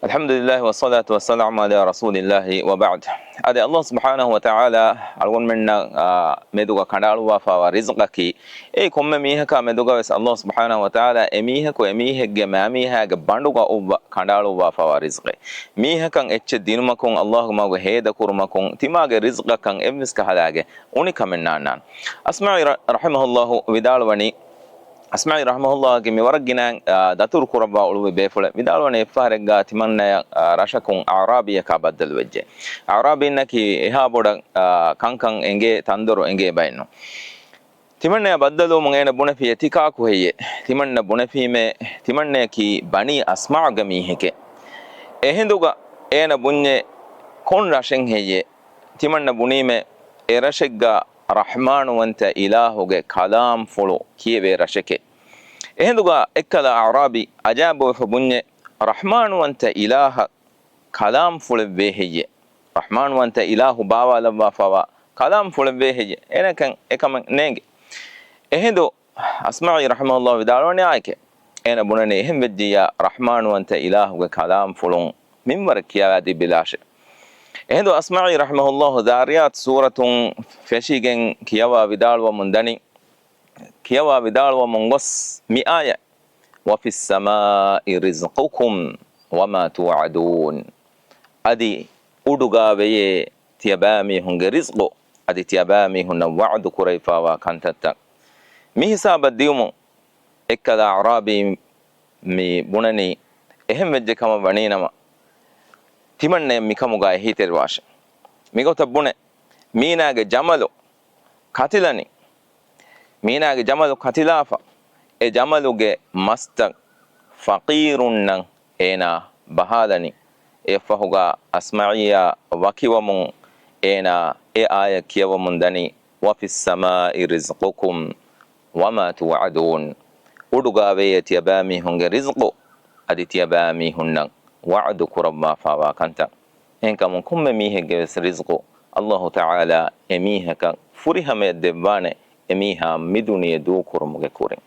الحمد لله والصلاة والسلام على رسول الله وبعد. أدي الله سبحانه وتعالى أقول منا مدوغا كنالو وفا ورزقكي أي كم ميهكا مدوغا بس الله سبحانه وتعالى أميهك وأميهك جماميهك بندوغا أوب كنالو وفا ورزقه ميهكا إتش دينمكم الله ما هيدا كرمكم تماغ رزقكا إمسك هلاجه أونيك من نان أسمع رحمه الله ودالوني أسمعي رحمه الله كمي ورجنا داتور كربا أولو بيفول بدالون يفارق تمنى رشكون عربية كابدل وجه عربي نكي إها بودا كان إنجي تندرو إنجي بينو تمنى بدلو مغينا بنا في اتكاكو هي تمنى بنا في مي تمنى كي بني أسمع جميع هيك إهندوغا إنا بني كون رشين هي تمنى بني مي إرشقا رحمن وانت إلهوغ كلام فلو كيبه رشكه إهندوغا إكلا أعرابي أجابوا فبني رحمن وانت إله كلام فلو بيهي رحمن وانت إله باوا لبا فوا كلام فلو بيهي إنا كان إكما نيجي إهندو أسمعي رحمه الله بداروني آيك إنا بناني إهم بديا رحمن وانت إله كلام فلو من وركيا دي بلاش إهندو أسمعي رحمه الله ذاريات سورة فشيجن كيوا بدال ومندني كيوا بدال ومنغس مئاية وفي السماء رزقكم وما توعدون أدي أدوغا بيه تيابامي هنگ رزقو أدي تيابامي هن وعد كريفا وكانتتا مي حساب الديومو إكدا عرابي مي بناني إهم وجه كما بنينما تمنى ميكموغا هيتر واش ميغو تبونه ميناغ جمالو قتلني ميناغ جمالو قتلافا اي جمالوغ مستق فقيرن اينا بهالني اي فهوغا اسمعيا وكيومون اينا اي آية كيومون دني وفي السماء رزقكم وما توعدون ودوغا بيت يبامي هنغ رزقو ادي تيبامي هنن وعد كرما فاوا كانتا إنك من كم ميهك بس رزقه الله تعالى أميهك فريها من الدبانة أميها مدوني دو كرمك كورين